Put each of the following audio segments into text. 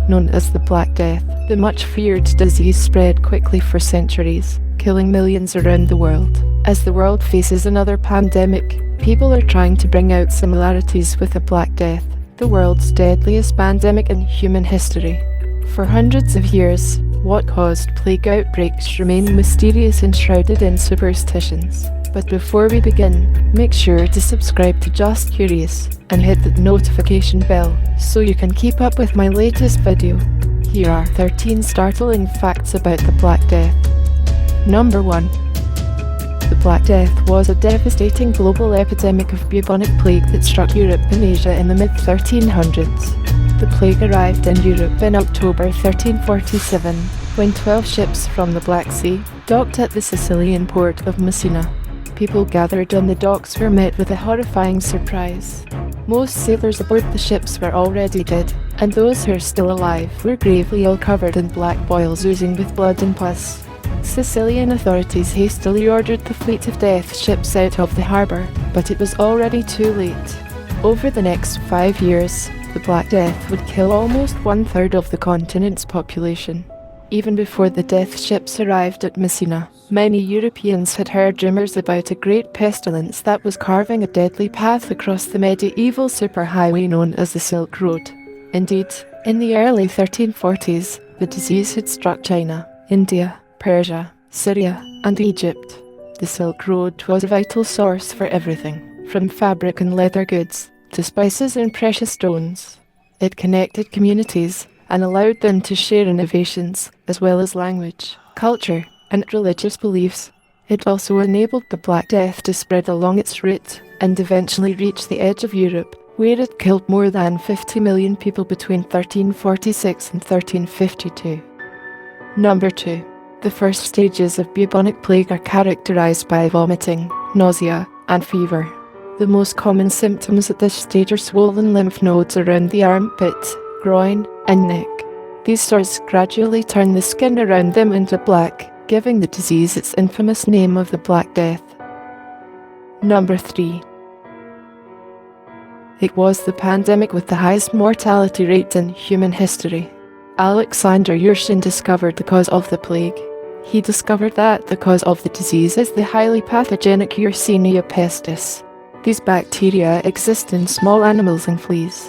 known as the Black Death. The much-feared disease spread quickly for centuries, killing millions around the world. As the world faces another pandemic, people are trying to bring out similarities with the Black Death, the world's deadliest pandemic in human history. For hundreds of years, what caused plague outbreaks remain mysterious and shrouded in superstitions. But before we begin, make sure to subscribe to Just Curious and hit the notification bell so you can keep up with my latest video. Here are 13 startling facts about the Black Death. Number 1. The Black Death was a devastating global epidemic of bubonic plague that struck Europe and Asia in the mid-1300s. The plague arrived in Europe in October 1347, when 12 ships from the Black Sea docked at the Sicilian port of Messina. People gathered on the docks were met with a horrifying surprise. Most sailors aboard the ships were already dead, and those who were still alive were gravely all covered in black boils oozing with blood and pus. Sicilian authorities hastily ordered the fleet of death ships out of the harbour, but it was already too late. Over the next 5 years, the Black Death would kill almost 1/3 of the continent's population. Even before the death ships arrived at Messina, many Europeans had heard rumours about a great pestilence that was carving a deadly path across the medieval superhighway known as the Silk Road. Indeed, in the early 1340s, the disease had struck China, India, Persia, Syria, and Egypt. The Silk Road was a vital source for everything, from fabric and leather goods to spices and precious stones. It connected communities and allowed them to share innovations, as well as language, culture, and religious beliefs. It also enabled the Black Death to spread along its route and eventually reach the edge of Europe, where it killed more than 50 million people between 1346 and 1352. Number 2. The first stages of bubonic plague are characterized by vomiting, nausea, and fever. The most common symptoms at this stage are swollen lymph nodes around the armpit, groin, and neck. These sores gradually turn the skin around them into black, giving the disease its infamous name of the Black Death. Number 3. It was the pandemic with the highest mortality rate in human history. Alexander Yersin discovered the cause of the plague. He discovered that the cause of the disease is the highly pathogenic Yersinia pestis. These bacteria exist in small animals and fleas.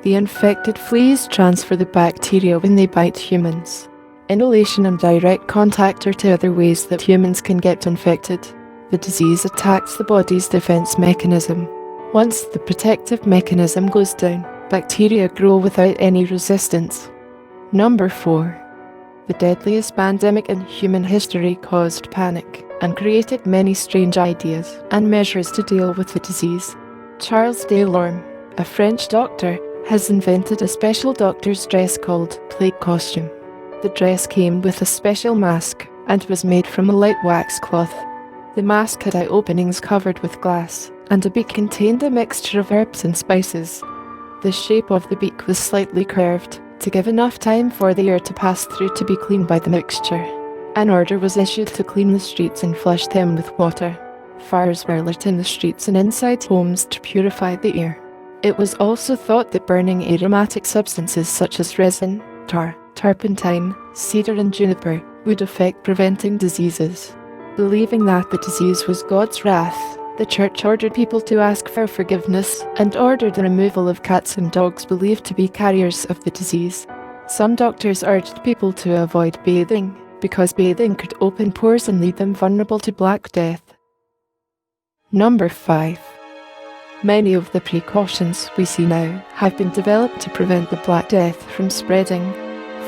The infected fleas transfer the bacteria when they bite humans. Inhalation and direct contact are two other ways that humans can get infected. The disease attacks the body's defense mechanism. Once the protective mechanism goes down, bacteria grow without any resistance. Number 4. The deadliest pandemic in human history caused panic and created many strange ideas and measures to deal with the disease. Charles Delorme, a French doctor, has invented a special doctor's dress called plague costume. The dress came with a special mask and was made from a light wax cloth. The mask had eye openings covered with glass, and a beak contained a mixture of herbs and spices. The shape of the beak was slightly curved, to give enough time for the air to pass through to be cleaned by the mixture. An order was issued to clean the streets and flush them with water. Fires were lit in the streets and inside homes to purify the air. It was also thought that burning aromatic substances such as resin, tar, turpentine, cedar and juniper would affect preventing diseases. Believing that the disease was God's wrath, the church ordered people to ask for forgiveness and ordered the removal of cats and dogs believed to be carriers of the disease. Some doctors urged people to avoid bathing, because bathing could open pores and leave them vulnerable to Black Death. Number 5. Many of the precautions we see now have been developed to prevent the Black Death from spreading.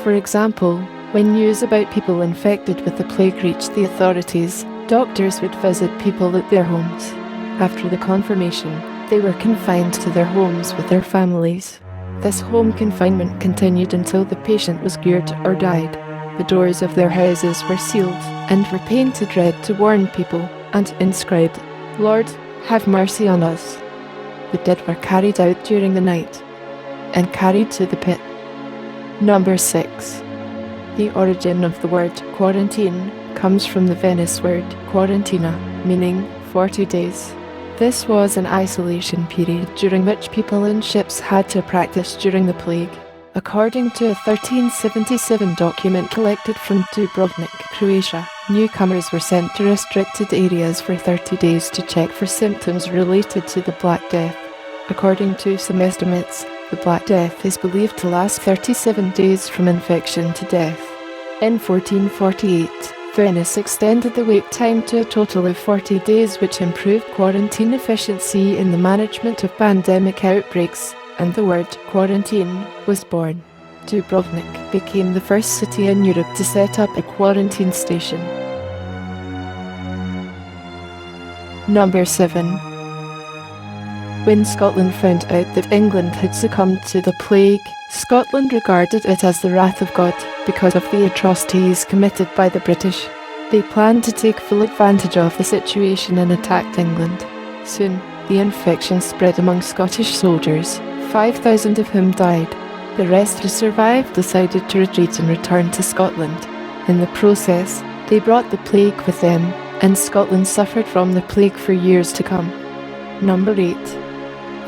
For example, when news about people infected with the plague reached the authorities, doctors would visit people at their homes. After the confirmation, they were confined to their homes with their families. This home confinement continued until the patient was cured or died. The doors of their houses were sealed and were painted red to warn people and inscribed, "Lord, have mercy on us." The dead were carried out during the night and carried to the pit. Number 6. The origin of the word quarantine comes from the Venice word quarantina, meaning 40 days. This was an isolation period during which people in ships had to practice during the plague. According to a 1377 document collected from Dubrovnik, Croatia, newcomers were sent to restricted areas for 30 days to check for symptoms related to the Black Death. According to some estimates, the Black Death is believed to last 37 days from infection to death. In 1448, Venice extended the wait time to a total of 40 days, which improved quarantine efficiency in the management of pandemic outbreaks, and the word quarantine was born. Dubrovnik became the first city in Europe to set up a quarantine station. Number 7. When Scotland found out that England had succumbed to the plague, Scotland regarded it as the wrath of God because of the atrocities committed by the British. They planned to take full advantage of the situation and attacked England. Soon, the infection spread among Scottish soldiers, 5,000 of whom died. The rest who survived decided to retreat and return to Scotland. In the process, they brought the plague with them, and Scotland suffered from the plague for years to come. Number 8.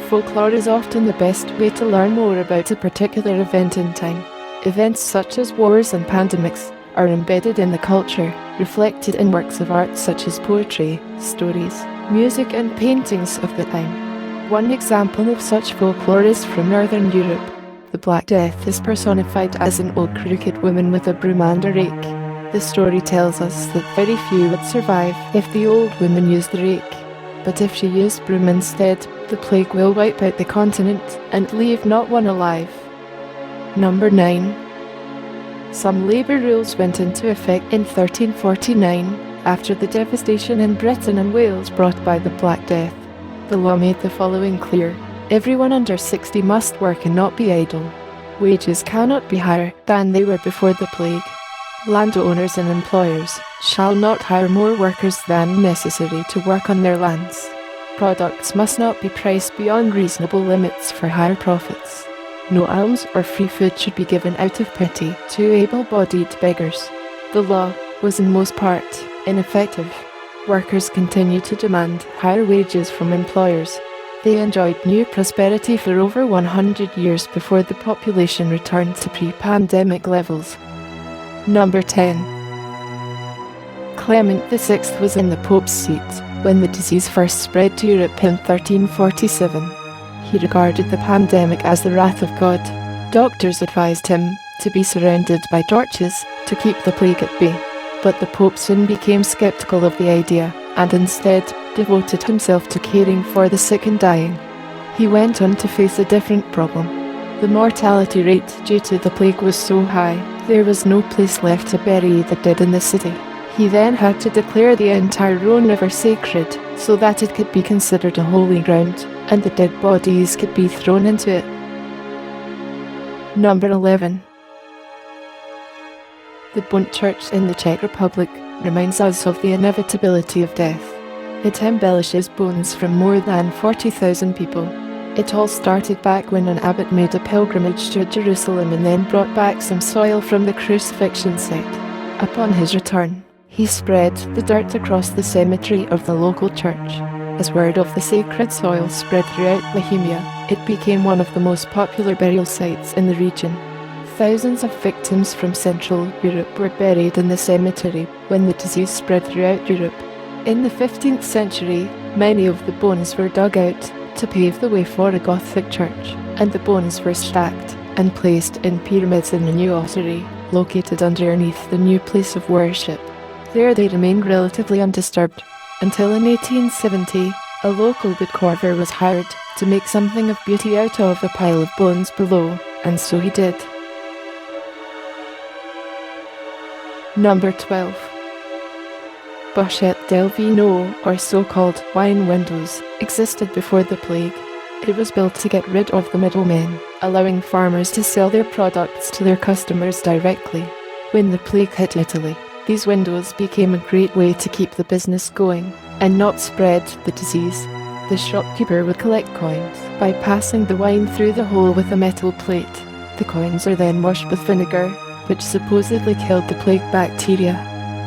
Folklore is often the best way to learn more about a particular event in time. Events such as wars and pandemics are embedded in the culture, reflected in works of art such as poetry, stories, music and paintings of the time. One example of such folklore is from Northern Europe. The Black Death is personified as an old crooked woman with a broom and a rake. The story tells us that very few would survive if the old woman used the rake. But if she used broom instead, the plague will wipe out the continent and leave not one alive. Number 9. Some labour rules went into effect in 1349 after the devastation in Britain and Wales brought by the Black Death. The law made the following clear: everyone under 60 must work and not be idle. Wages cannot be higher than they were before the plague. Landowners and employers shall not hire more workers than necessary to work on their lands. Products must not be priced beyond reasonable limits for higher profits. No alms or free food should be given out of pity to able-bodied beggars. The law was in most part ineffective. Workers continued to demand higher wages from employers. They enjoyed new prosperity for over 100 years before the population returned to pre-pandemic levels. Number 10. Clement VI was in the Pope's seat when the disease first spread to Europe in 1347. He regarded the pandemic as the wrath of God. Doctors advised him to be surrounded by torches to keep the plague at bay. But the Pope soon became skeptical of the idea and instead devoted himself to caring for the sick and dying. He went on to face a different problem. The mortality rate due to the plague was so high, there was no place left to bury the dead in the city. He then had to declare the entire Rhone River sacred so that it could be considered a holy ground and the dead bodies could be thrown into it. Number 11. The Bund Church in the Czech Republic reminds us of the inevitability of death. It embellishes bones from more than 40,000 people. It all started back when an abbot made a pilgrimage to Jerusalem and then brought back some soil from the crucifixion site. Upon his return, he spread the dirt across the cemetery of the local church. As word of the sacred soil spread throughout Bohemia, it became one of the most popular burial sites in the region. Thousands of victims from Central Europe were buried in the cemetery when the disease spread throughout Europe. In the 15th century, many of the bones were dug out to pave the way for a Gothic church, and the bones were stacked and placed in pyramids in the new ossuary, located underneath the new place of worship. There they remained relatively undisturbed, until in 1870, a local woodcarver was hired to make something of beauty out of the pile of bones below, and so he did. Number 12. Bochet del Vino, or so-called wine windows, existed before the plague. It was built to get rid of the middlemen, allowing farmers to sell their products to their customers directly. When the plague hit Italy, these windows became a great way to keep the business going and not spread the disease. The shopkeeper would collect coins by passing the wine through the hole with a metal plate. The coins are then washed with vinegar, which supposedly killed the plague bacteria.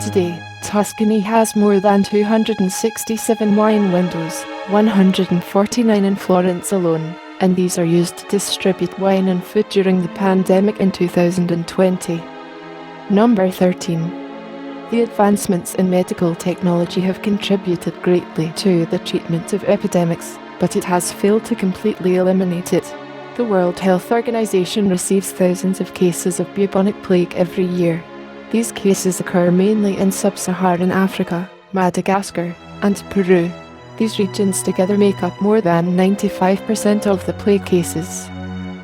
Today, Tuscany has more than 267 wine windows, 149 in Florence alone, and these are used to distribute wine and food during the pandemic in 2020. Number 13. The advancements in medical technology have contributed greatly to the treatment of epidemics, but it has failed to completely eliminate it. The World Health Organization receives thousands of cases of bubonic plague every year. These cases occur mainly in sub-Saharan Africa, Madagascar, and Peru. These regions together make up more than 95% of the plague cases.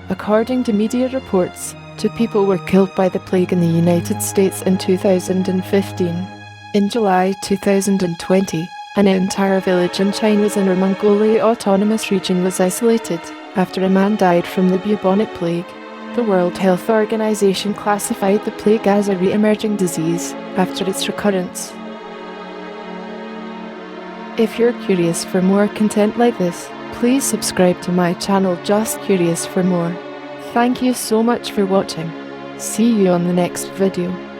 According to media reports, 2 people were killed by the plague in the United States in 2015. In July 2020, an entire village in China's Inner Mongolia Autonomous Region was isolated after a man died from the bubonic plague. The World Health Organization classified the plague as a re-emerging disease after its recurrence. If you're curious for more content like this, please subscribe to my channel Just Curious for more. Thank you so much for watching. See you on the next video.